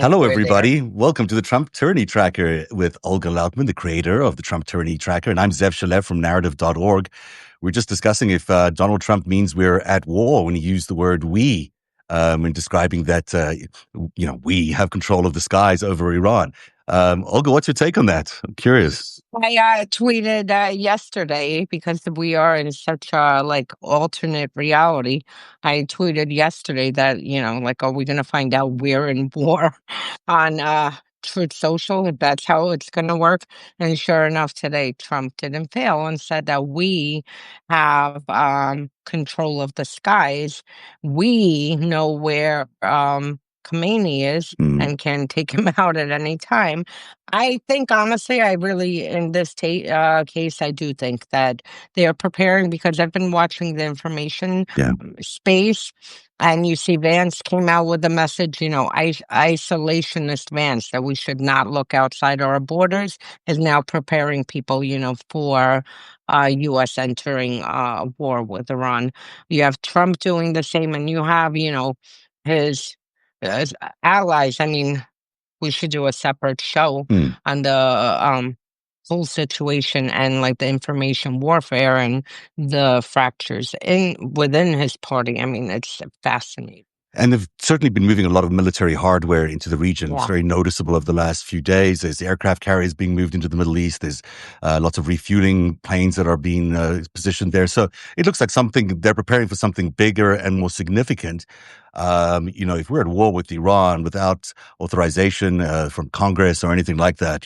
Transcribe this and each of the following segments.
Hello, We're there. everybody. Welcome to the Trump Tyranny Tracker with Olga Lautman, the creator of the Trump Tyranny Tracker. And I'm Zev Shalev from narrative.org. We're just discussing if Donald Trump means we're at war when he used the word we in describing that, we have control of the skies over Iran. Olga, what's your take on that? I'm curious. I tweeted yesterday because we are in such a alternate reality. I tweeted yesterday that are we going to find out we're in war on Truth Social if that's how it's going to work? And sure enough, today Trump didn't fail and said that we have control of the skies. We know where Khomeini is Mm, and can take him out at any time. I think honestly, I really, in this case, I do think that they are preparing because I've been watching the information yeah. space, and you see Vance came out with a message, isolationist Vance, that we should not look outside our borders, is now preparing people, for U.S. entering a war with Iran. You have Trump doing the same, and you have, his, his allies. I mean, we should do a separate show Mm. on the whole situation and the information warfare and the fractures in within his party. I mean, it's fascinating. And they've certainly been moving a lot of military hardware into the region. It's Yeah. very noticeable over the last few days. There's aircraft carriers being moved into the Middle East. There's lots of refueling planes that are being positioned there. So it looks like they're preparing for something bigger and more significant. If we're at war with Iran without authorization from Congress or anything like that,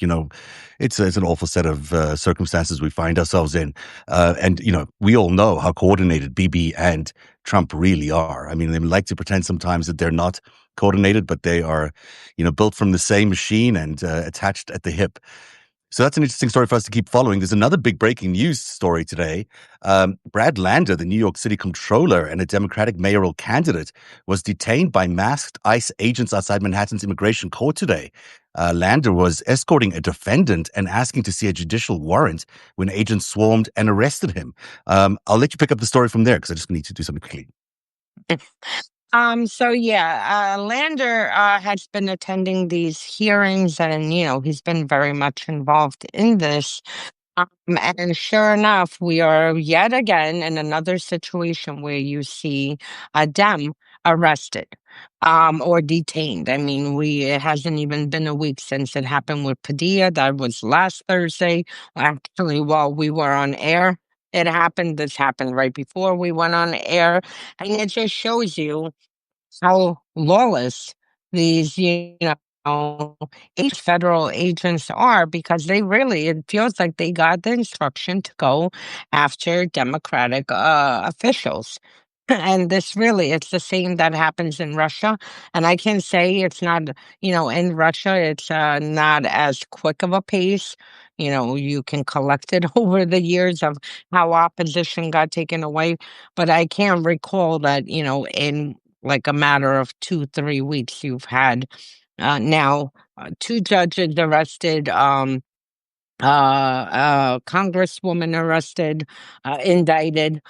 it's an awful set of circumstances we find ourselves in. We all know how coordinated Bibi and Trump really are. I mean, they like to pretend sometimes that they're not coordinated, but they are, built from the same machine and attached at the hip. So that's an interesting story for us to keep following. There's another big breaking news story today. Brad Lander, the New York City Comptroller and a Democratic mayoral candidate, was detained by masked ICE agents outside Manhattan's immigration court today. Lander was escorting a defendant and asking to see a judicial warrant when agents swarmed and arrested him. I'll let you pick up the story from there because I just need to do something quickly. So yeah, Lander has been attending these hearings, and he's been very much involved in this. And sure enough, we are yet again in another situation where you see a Dem arrested or detained. I mean, it hasn't even been a week since it happened with Padilla. That was last Thursday. Actually, while we were on air, it happened. This happened right before we went on air. And it just shows you how lawless these, each federal agents are, because it feels like they got the instruction to go after Democratic officials. And it's the same that happens in Russia. And I can say it's not, in Russia, it's not as quick of a pace. You can collect it over the years of how opposition got taken away. But I can't recall that, in a matter of 2, 3 weeks, you've had now two judges arrested, congresswoman arrested, indicted,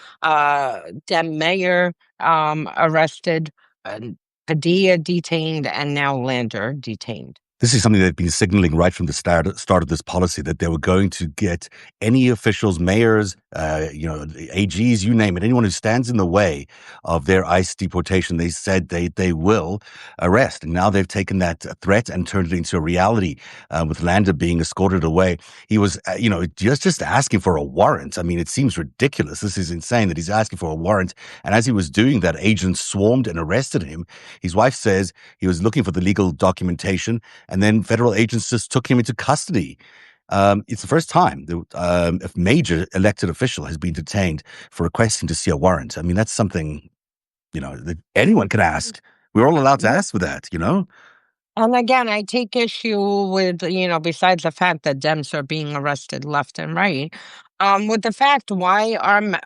Dem mayor arrested, uh, Padilla detained, and now Lander detained. This is something they've been signaling right from the start of this policy, that they were going to get any officials, mayors, AGs, you name it, anyone who stands in the way of their ICE deportation. They said they will arrest. And now they've taken that threat and turned it into a reality with Lander being escorted away. He was, just asking for a warrant. I mean, it seems ridiculous. This is insane that he's asking for a warrant. And as he was doing that, agents swarmed and arrested him. His wife says he was looking for the legal documentation, and then federal agents just took him into custody. It's the first time that a major elected official has been detained for requesting to see a warrant. I mean, that's something, that anyone can ask. We're all allowed to ask for that, And again, I take issue with, besides the fact that Dems are being arrested left and right, with the fact, why are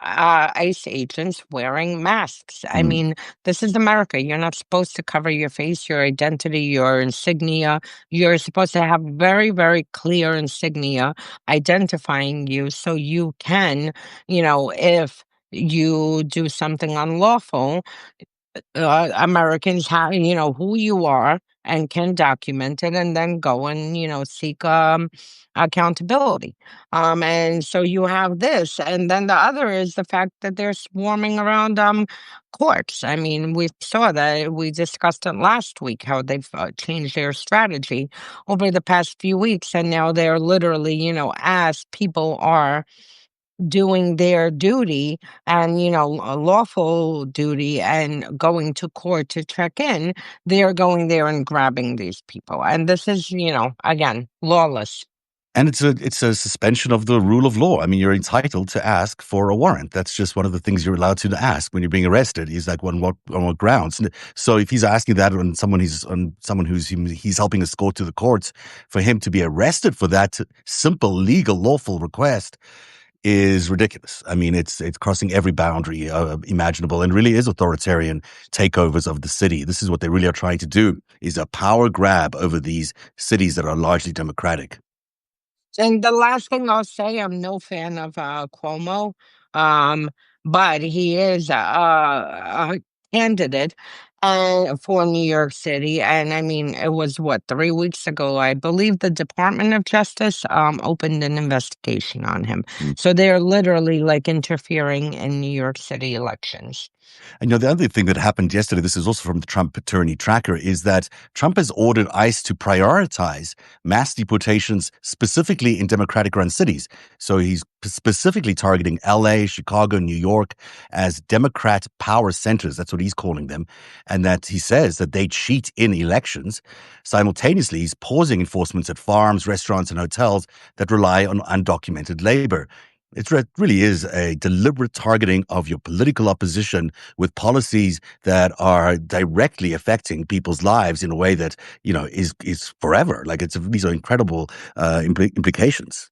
ICE agents wearing masks? I Mm. mean, this is America. You're not supposed to cover your face, your identity, your insignia. You're supposed to have very, very clear insignia identifying you so you can, if you do something unlawful, Americans have, who you are, and can document it and then go and, seek accountability. And so you have this. And then the other is the fact that they're swarming around courts. I mean, we saw that, we discussed it last week, how they've changed their strategy over the past few weeks. And now they're literally, as people are doing their duty and, a lawful duty and going to court to check in, they're going there and grabbing these people. And this is, again, lawless. And it's a suspension of the rule of law. I mean, you're entitled to ask for a warrant. That's just one of the things you're allowed to ask when you're being arrested. Is like on what grounds? So if he's asking that on someone who's he's helping escort to the courts, for him to be arrested for that simple, legal, lawful request is ridiculous. I mean, it's crossing every boundary imaginable, and really is authoritarian takeovers of the city. This is what they really are trying to do: is a power grab over these cities that are largely democratic. And the last thing I'll say, I'm no fan of Cuomo, um, but he is a candidate for New York City. And I mean, it was what, 3 weeks ago, I believe the Department of Justice opened an investigation on him. So they're literally like interfering in New York City elections. And the other thing that happened yesterday, this is also from the Trump attorney tracker, is that Trump has ordered ICE to prioritize mass deportations specifically in Democratic run cities. So he's specifically targeting LA, Chicago, New York as Democrat power centers. That's what he's calling them. And that he says that they cheat in elections. Simultaneously, he's pausing enforcement at farms, restaurants, and hotels that rely on undocumented labor. It really is a deliberate targeting of your political opposition with policies that are directly affecting people's lives in a way that, is forever. Like these are incredible implications.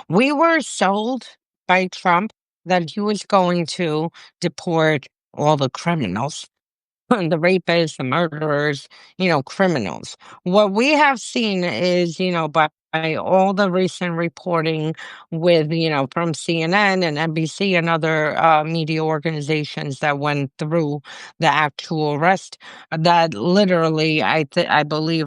We were sold by Trump that he was going to deport all the criminals, the rapists, the murderers, criminals. What we have seen is, by all the recent reporting with, from CNN and NBC and other media organizations that went through the actual arrest, that literally, I believe,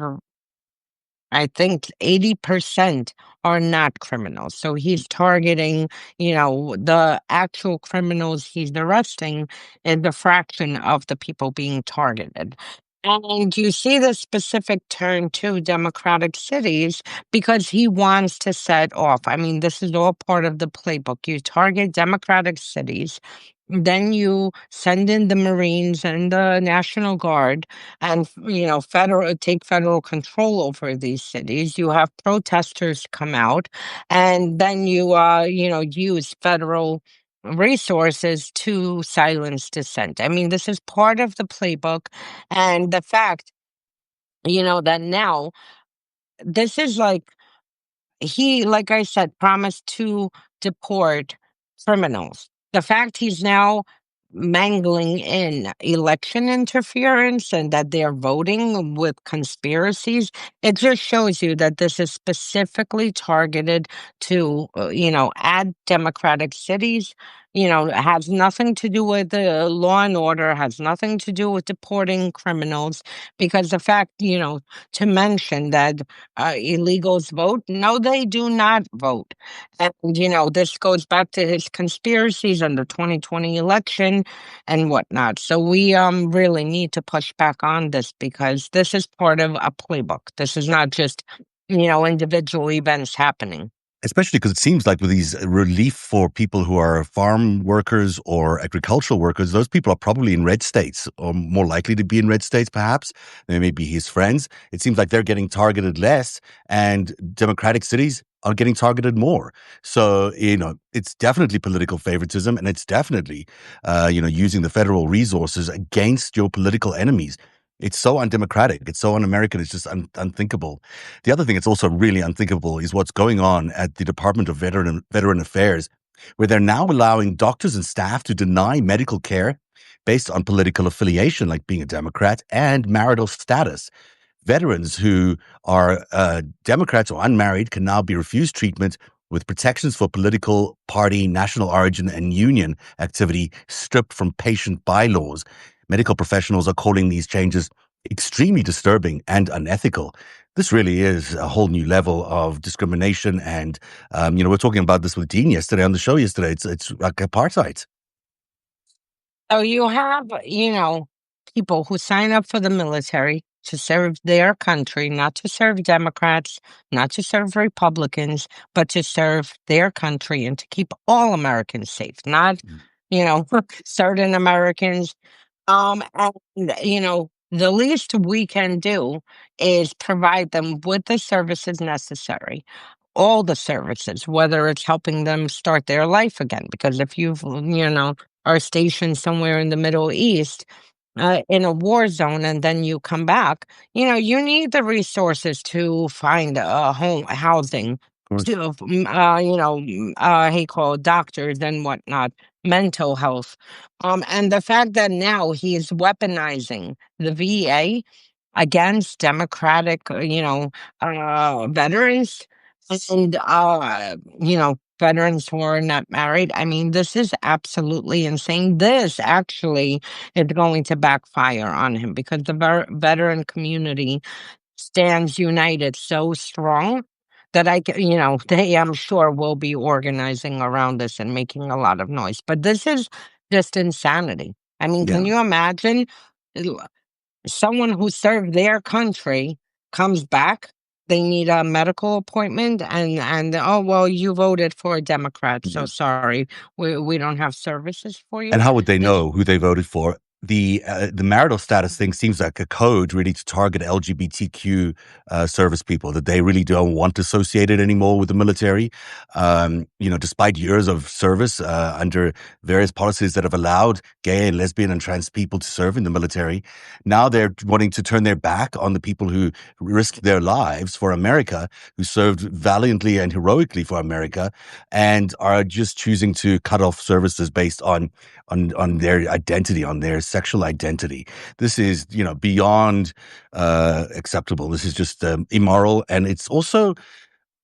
I think 80% are not criminals. So he's targeting, the actual criminals he's arresting in the fraction of the people being targeted. And you see the specific turn to Democratic cities because he wants to set off. I mean, this is all part of the playbook. You target Democratic cities, then you send in the Marines and the National Guard and, take federal control over these cities. You have protesters come out, and then you, use federal resources to silence dissent. I mean, this is part of the playbook. And the fact, that now this is like, he, like I said, promised to deport criminals. The fact he's now mangling in election interference and that they're voting with conspiracies, it just shows you that this is specifically targeted to, add Democratic cities. It has nothing to do with the law and order, has nothing to do with deporting criminals, because the fact, to mention that illegals vote, no, they do not vote. And, this goes back to his conspiracies and the 2020 election and whatnot. So we really need to push back on this because this is part of a playbook. This is not just, individual events happening. Especially because it seems like with these relief for people who are farm workers or agricultural workers, those people are probably in red states or more likely to be in red states, perhaps. They may be his friends. It seems like they're getting targeted less and Democratic cities are getting targeted more. So, it's definitely political favoritism and it's definitely, using the federal resources against your political enemies. It's so undemocratic. It's so un-American. It's just unthinkable. The other thing that's also really unthinkable is what's going on at the Department of Veteran Affairs, where they're now allowing doctors and staff to deny medical care based on political affiliation, like being a Democrat, and marital status. Veterans who are Democrats or unmarried can now be refused treatment with protections for political party, national origin, and union activity stripped from patient bylaws. Medical professionals are calling these changes extremely disturbing and unethical. This really is a whole new level of discrimination, and we're talking about this with Dean yesterday on the show yesterday. It's like apartheid. So you have, people who sign up for the military to serve their country, not to serve Democrats, not to serve Republicans, but to serve their country and to keep all Americans safe, not, certain Americans. And, the least we can do is provide them with the services necessary, all the services, whether it's helping them start their life again. Because if are stationed somewhere in the Middle East, in a war zone, and then you come back, you need the resources to find a home, housing, Of course. to, he called doctors and whatnot, mental health. And the fact that now he is weaponizing the VA against Democratic, veterans and, veterans who are not married. I mean, this is absolutely insane. This actually is going to backfire on him because the veteran community stands united so strong that they, I'm sure, will be organizing around this and making a lot of noise. But this is just insanity. I mean, can Yeah. you imagine? Someone who served their country comes back, they need a medical appointment, and oh well, you voted for a Democrat, so Yeah. sorry, we don't have services for And you. how would they This know who they voted for? The marital status thing seems like a code really to target LGBTQ service people, that they really don't want associated anymore with the military. Despite years of service under various policies that have allowed gay and lesbian and trans people to serve in the military, now they're wanting to turn their back on the people who risked their lives for America, who served valiantly and heroically for America, and are just choosing to cut off services based on their identity, on their sexual identity. This is, beyond acceptable. This is just immoral, and it's also,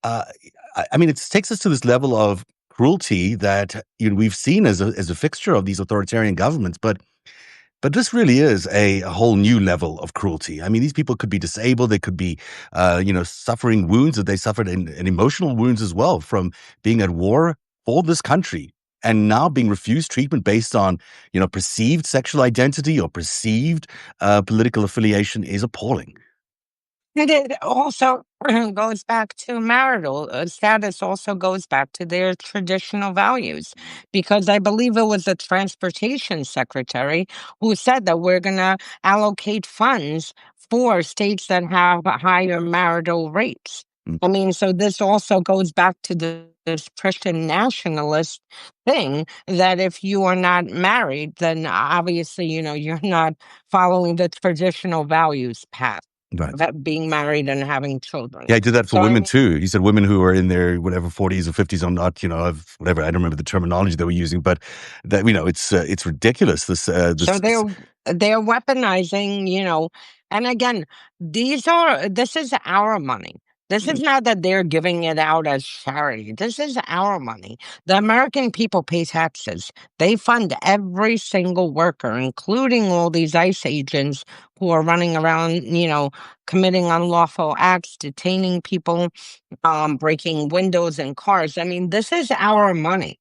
uh, I mean, it takes us to this level of cruelty that we've seen as a fixture of these authoritarian governments, but this really is a whole new level of cruelty. I mean, these people could be disabled. They could be, suffering wounds that they suffered, and emotional wounds as well from being at war for this country, and now being refused treatment based on, perceived sexual identity or perceived political affiliation is appalling. And it also goes back to marital status, also goes back to their traditional values. Because I believe it was the transportation secretary who said that we're going to allocate funds for states that have higher marital rates. Mm. I mean, so this also goes back to this Christian nationalist thing that if you are not married, then obviously, you're not following the traditional values path Right. that being married and having children. Yeah, I did that for So I women mean, too. He said women who are in their whatever 40s or 50s. I'm not, whatever. I don't remember the terminology they were using, but that it's ridiculous. so they're weaponizing, and again, this is our money. This is not that they're giving it out as charity. This is our money. The American people pay taxes. They fund every single worker, including all these ICE agents who are running around, committing unlawful acts, detaining people, breaking windows in cars. I mean, this is our money.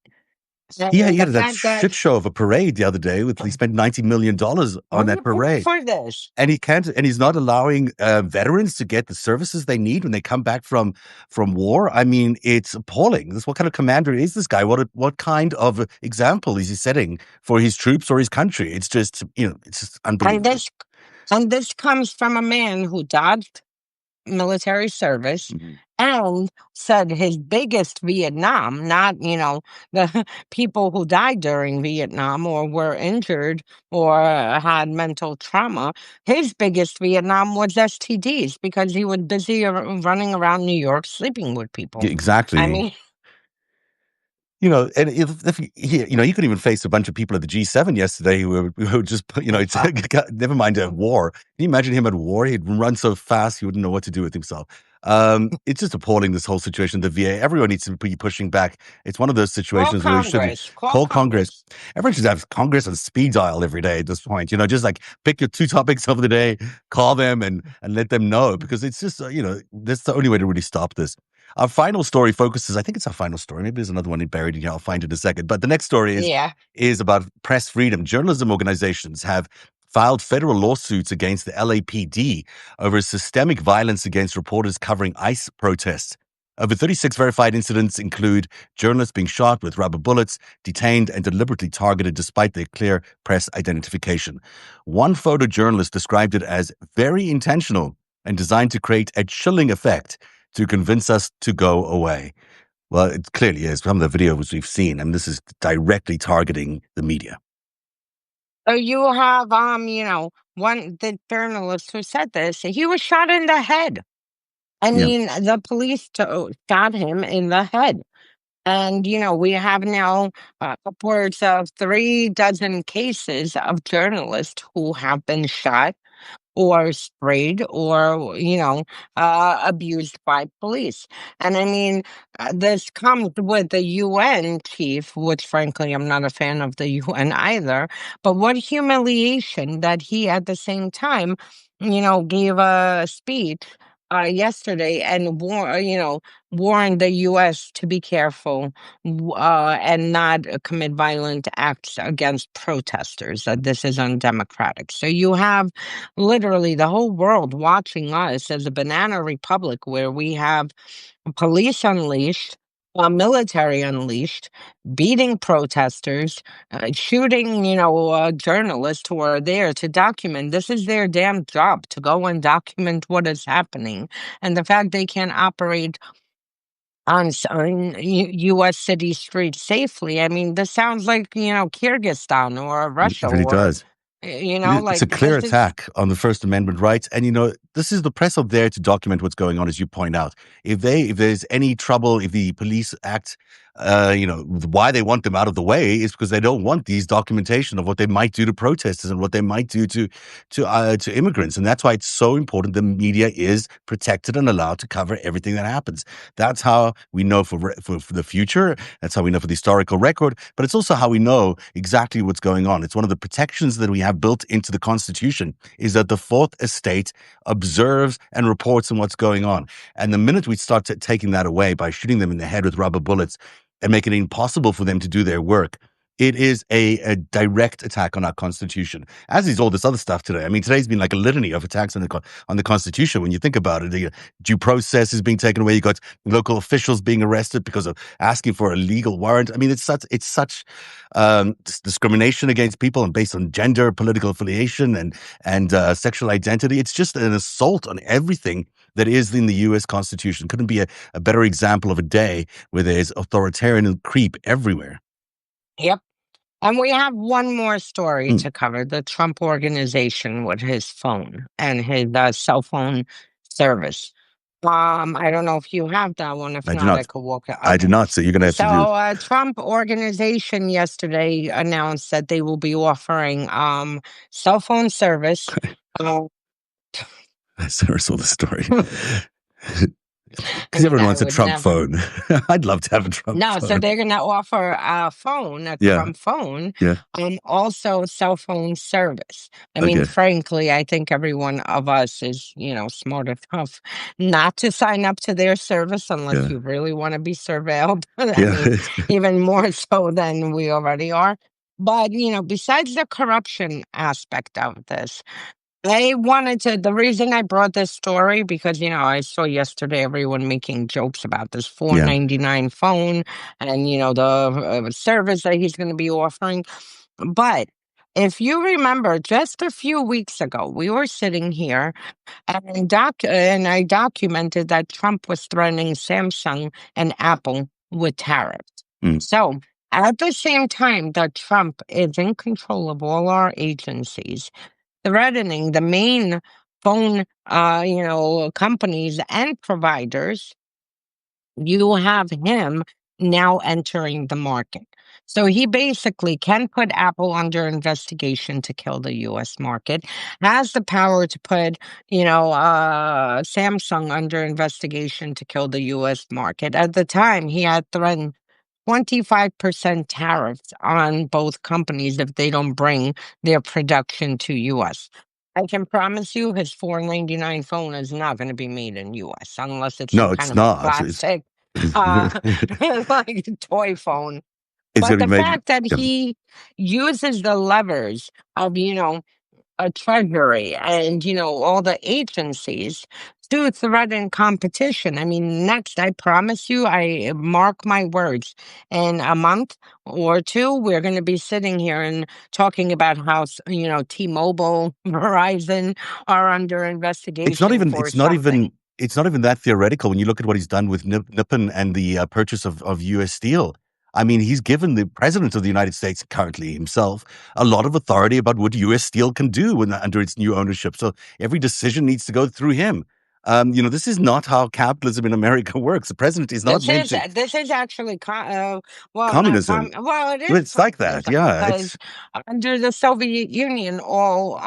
Yeah, And he the had that fact that shit show of a parade the other day. He spent $90 million on we that paid parade, for this. and he's not allowing veterans to get the services they need when they come back from war. I mean, it's appalling. What kind of commander is this guy? What kind of example is he setting for his troops or his country? It's just, it's just And unbelievable. this comes from a man who dodged military service Mhm. and said his biggest Vietnam, not, the people who died during Vietnam or were injured or had mental trauma. His biggest Vietnam was STDs because he was busy running around New York sleeping with Yeah, people. I exactly. mean, And if he could even face a bunch of people at the G7 yesterday who just, never mind a war. Can you imagine him at war? He'd run so fast, he wouldn't know what to do with himself. It's just appalling, this whole situation. The VA, everyone needs to be pushing back. It's one of those Call situations where we should Congress. Call call Congress. Congress. Everyone should have Congress on speed dial every day at this point. Just like pick your two topics of the day, call them and let them know, because it's just, that's the only way to really stop this. Our final story focuses, I think it's our final story. Maybe there's another one buried in here. I'll find it in a second. But the next story Yeah. is about press freedom. Journalism organizations have filed federal lawsuits against the LAPD over systemic violence against reporters covering ICE protests. Over 36 verified incidents include journalists being shot with rubber bullets, detained, and deliberately targeted despite their clear press identification. One photojournalist described it as very intentional and designed to create a chilling effect to convince us to go away. Well, it clearly is. From the videos we've seen, this is directly targeting the media. So you have, the journalist who said this, he was shot in the head. I Yeah. mean, the police shot him in the head. And, we have now upwards of 36 cases of journalists who have been shot or sprayed or, abused by police. And I mean, this comes with the UN chief, which frankly, I'm not a fan of the UN either. But what humiliation that he at the same time, gave a speech yesterday and warned the U.S. to be careful and not commit violent acts against protesters. That this is undemocratic. So you have literally the whole world watching us as a banana republic where we have police unleashed, military unleashed, beating protesters, shooting, journalists who are there to document. This is their damn job, to go and document what is happening. And the fact they can't operate on U.S. city streets safely. I mean, this sounds like, Kyrgyzstan or It Russia really or, does. It's a clear this is. attack on the First Amendment rights. And, this is the press up there to document what's going on, as you point out. If there's any trouble, if the police act, why they want them out of the way is because they don't want these documentation of what they might do to protesters and what they might do to immigrants. And that's why it's so important the media is protected and allowed to cover everything that happens. That's how we know for the future. That's how we know for the historical record. But it's also how we know exactly what's going on. It's one of the protections that we have built into the Constitution, is that the Fourth Estate observes and reports on what's going on. And the minute we start taking that away by shooting them in the head with rubber bullets and making it impossible for them to do their work, it is a direct attack on our Constitution, as is all this other stuff today. I mean, today's been like a litany of attacks on the Constitution. When you think about it, the due process is being taken away. You got local officials being arrested because of asking for a legal warrant. I mean, it's such discrimination against people and based on gender, political affiliation, and sexual identity. It's just an assault on everything that is in the U.S. Constitution. Couldn't be a better example of a day where there's authoritarian creep everywhere. Yep. And we have one more story Mm, to cover, the Trump organization with his phone and his cell phone service. I don't know if you have that one. If I do not, I not. could walk it. I do Okay. not. So you're going to have to So, do Trump organization yesterday announced that they will be offering cell phone service. Uh, I never saw the story. I Because mean, everyone I wants a would Trump never. phone. I'd love to have a Trump No, so phone. they're gonna offer a phone, a Yeah. Trump phone, Yeah. also cell phone service. I mean, Okay. frankly, I think every one of us is, smart enough not to sign up to their service unless Yeah. you really want to be surveilled. I Yeah. mean, even more so than we already are. But, besides the corruption aspect of this, the reason I brought this story because, I saw yesterday everyone making jokes about this Yeah. $4.99 phone and, the service that he's going to be offering. But if you remember, just a few weeks ago, we were sitting here and I documented that Trump was threatening Samsung and Apple with tariffs. Mm. So at the same time that Trump is in control of all our agencies, threatening the main phone, companies and providers. You have him now entering the market. So he basically can put Apple under investigation to kill the US market, has the power to put, Samsung under investigation to kill the US market. At the time, he had threatened 25% tariffs on both companies if they don't bring their production to US. I can promise you his 499 phone is not going to be made in US unless it's some No, kind it's of a not. It's plastic uh like toy phone. But going to the be made. fact that Yeah. he uses the levers of, a treasury and, all the agencies to threaten competition. I mean, next, I promise you, I mark my words, in a month or two, we're going to be sitting here and talking about how, T-Mobile, Verizon are under It's not investigation even. for It's not something. even. It's not even that theoretical when you look at what he's done with Nippon and the purchase of U.S. Steel. I mean, he's given the president of the United States, currently himself, a lot of authority about what U.S. Steel can do under its new ownership. So every decision needs to go through him. This is not how capitalism in America works. The president is not This meant is to this is actually well, not communism. well, it is It's like that. communism Yeah, because under the Soviet Union, all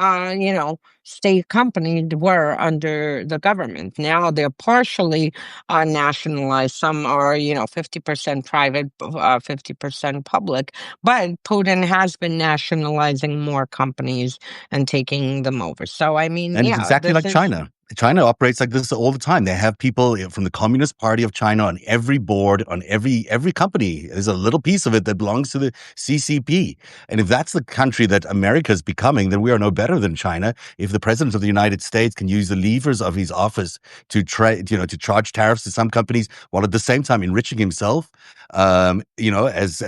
state companies were under the government. Now they're partially nationalized. Some are 50% private, 50% public. But Putin has been nationalizing more companies and taking them over. So I mean, and it's yeah, exactly this like is. China. China operates like this all the time. They have people from the Communist Party of China on every board, on every company. There's a little piece of it that belongs to the CCP. And if that's the country that America is becoming, then we are no better than China. If the president of the United States can use the levers of his office to charge tariffs to some companies while at the same time enriching himself, as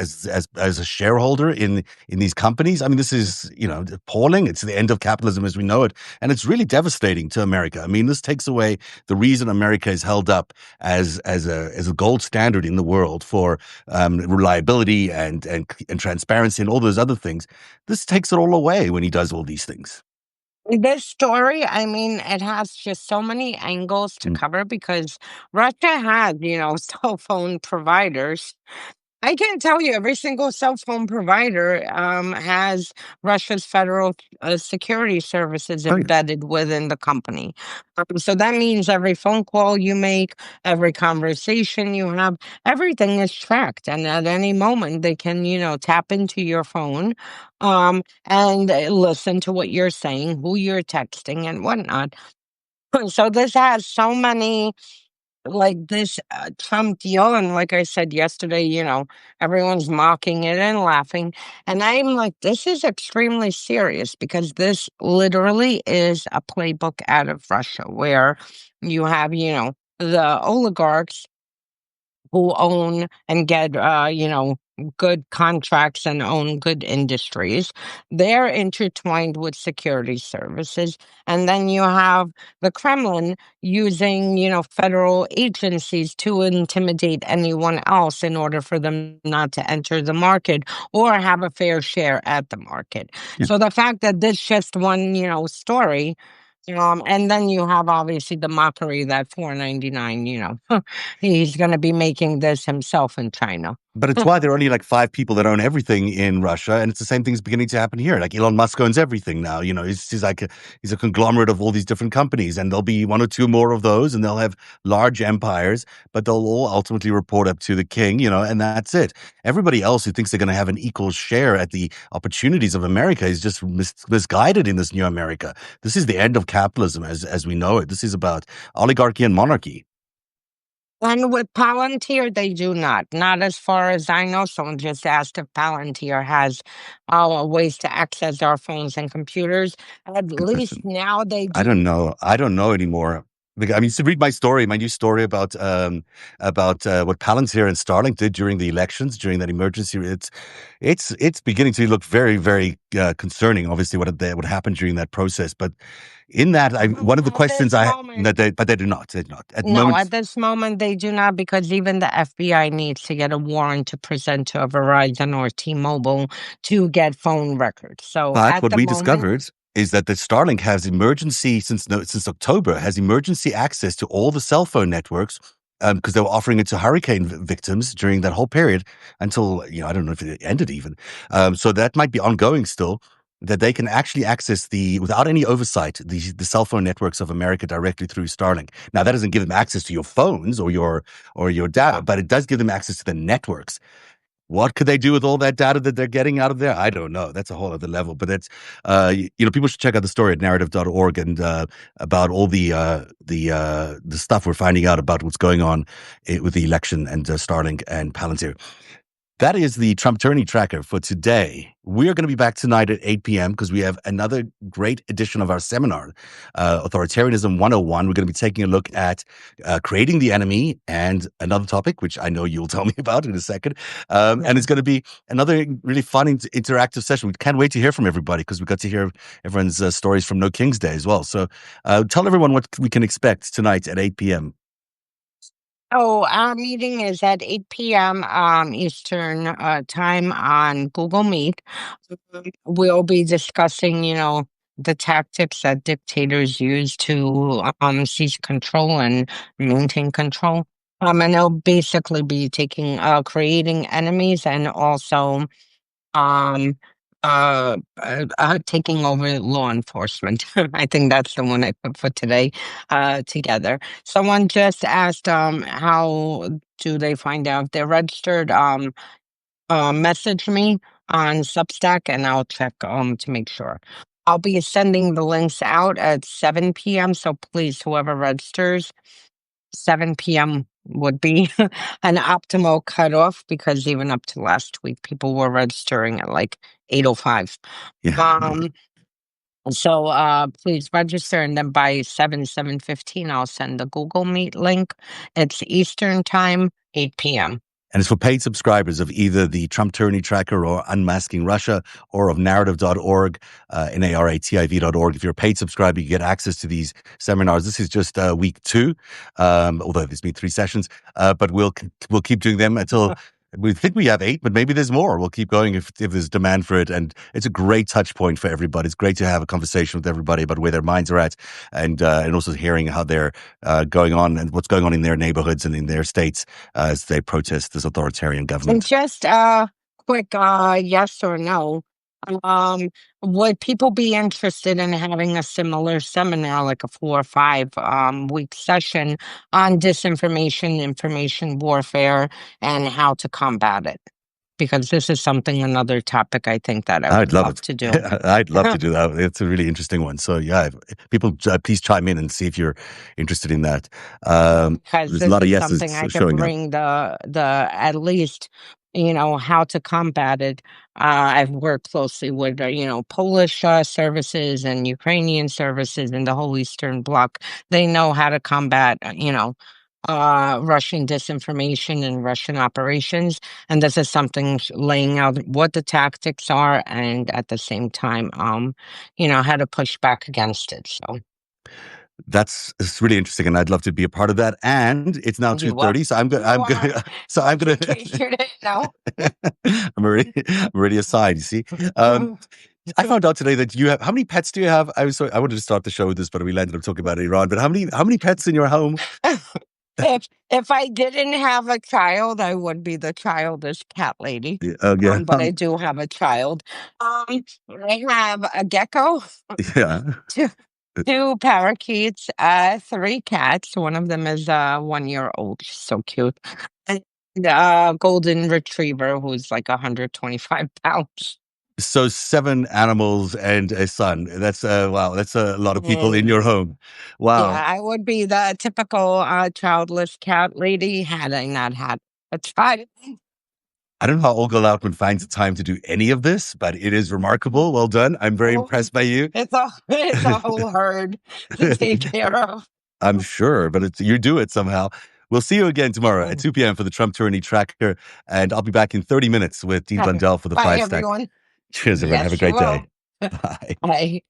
a shareholder in these companies. I mean, this is appalling. It's the end of capitalism as we know it. And it's really devastating to America. I mean, this takes away the reason America is held up as a gold standard in the world for reliability and transparency and all those other things. This takes it all away when he does all these things. This story, I mean, it has just so many angles to Mm. cover because Russia had, cell phone providers. I can tell you every single cell phone provider has Russia's federal security services Oh yeah. embedded within the company. So that means every phone call you make, every conversation you have, everything is tracked. And at any moment, they can, tap into your phone and listen to what you're saying, who you're texting, and whatnot. So this has so many like this Trump deal, and like I said yesterday, everyone's mocking it and laughing, and I'm like, this is extremely serious because this literally is a playbook out of Russia, where you have, the oligarchs who own and get, good contracts and own good industries. They're intertwined with security services. And then you have the Kremlin using, federal agencies to intimidate anyone else in order for them not to enter the market or have a fair share at the market. Yeah. So the fact that this just one, story, and then you have obviously the mockery that 499, he's going to be making this himself in China. But it's why there are only like five people that own everything in Russia, and it's the same thing's beginning to happen here. Like Elon Musk owns everything now. He's a conglomerate of all these different companies, and there'll be one or two more of those, and they'll have large empires, but they'll all ultimately report up to the king, and that's it. Everybody else who thinks they're going to have an equal share at the opportunities of America is just misguided in this new America. This is the end of capitalism as we know it. This is about oligarchy and monarchy. And with Palantir, they do not. Not as far as I know. Someone just asked if Palantir has ways to access our phones and computers. At Good least question. now they I do. don't know. I don't know anymore. I mean, you should read my story, my new story about what Palantir and Starlink did during the elections, during that emergency. It's beginning to look very, very concerning. Obviously, what happened during that process. But in that, one of the At questions this I moment, that they but they do not. They do not at the no, moment. at this moment they do not, because even the FBI needs to get a warrant to present to a Verizon or T-Mobile to get phone records. So But at what the we moment, discovered is that the Starlink has emergency since October has emergency access to all the cell phone networks because they were offering it to hurricane victims during that whole period until, I don't know if it ended even. So that might be ongoing still, that they can actually access without any oversight, the cell phone networks of America directly through Starlink. Now, that doesn't give them access to your phones or your data, but it does give them access to the networks. What could they do with all that data that they're getting out of there? I don't know. That's a whole other level. But that's, people should check out the story at narrative.org and about all the stuff we're finding out about what's going on with the election and Starlink and Palantir. That is the Trump Attorney Tracker for today. We are going to be back tonight at 8 p.m. because we have another great edition of our seminar, Authoritarianism 101. We're going to be taking a look at creating the enemy and another topic, which I know you'll tell me about in a second. And it's going to be another really fun interactive session. We can't wait to hear from everybody because we got to hear everyone's stories from No King's Day as well. So tell everyone what we can expect tonight at 8 p.m. Oh, our meeting is at 8 p.m. Eastern time on Google Meet. We'll be discussing, the tactics that dictators use to seize control and maintain control. And they'll basically be creating enemies and also um taking over law enforcement. I think that's the one I put for today together. Someone just asked how do they find out if they're registered. Message me on Substack and I'll check to make sure. I'll be sending the links out at 7 p.m. So please, whoever registers, 7 p.m. would be an optimal cutoff because even up to last week, people were registering at like 8:05. Yeah. So please register, and then by 7:15, I'll send the Google Meet link. It's Eastern time, 8 p.m. And it's for paid subscribers of either the Trump Tyranny Tracker or Unmasking Russia or of narrative.org, narrativ.org. If you're a paid subscriber, you get access to these seminars. This is just week 2, although there's been 3 sessions, but we'll keep doing them until we think we have 8, but maybe there's more. We'll keep going if there's demand for it. And it's a great touch point for everybody. It's great to have a conversation with everybody about where their minds are at and also hearing how they're going on and what's going on in their neighborhoods and in their states as they protest this authoritarian And government. just quick yes or no. Would people be interested in having a similar seminar, like a 4 or 5 week session on disinformation, information warfare, and how to combat it? Because this is another topic I think that I I'd would love love it. to do. I'd love to do that. It's a really interesting one. So yeah, people please chime in and see if you're interested in that. Because There's a this lot of is yeses something I could showing up. bring the at least, how to combat it. I've worked closely with, Polish services and Ukrainian services in the whole Eastern Bloc. They know how to combat, Russian disinformation and Russian operations. And this is something laying out what the tactics are and at the same time, how to push back against it. So It's really interesting, and I'd love to be a part of that. And it's now you are, 2:30, so I'm you going. are, So I'm in going case you didn't know. I'm already aside. You see, I found out today that you have how many pets do you have? I wanted to start the show with this, but we landed up talking about Iran. But how many pets in your home? If I didn't have a child, I would be the childish cat lady. Yeah, But I do have a child. I have a gecko, yeah. two, 2 parakeets, 3 cats. One of them is 1 year old. She's so cute. And a golden retriever who's like 125 pounds. So 7 animals and a son. That's wow. That's a lot of people in your home. Yeah, Wow. I would be the typical childless cat lady had I not had a child. I don't know how Olga Lautman finds the time to do any of this, but it is remarkable. Well done. I'm very Oh, impressed by you. it's a whole herd to take care of. I'm sure, but you do it somehow. We'll see you again tomorrow at 2 p.m. for the Trump Tyranny Tracker, and I'll be back in 30 minutes with Dean Blundell for the Bye, 5 stack. everyone. Cheers, everyone. Have a Yes, you great will. day. Bye. Bye.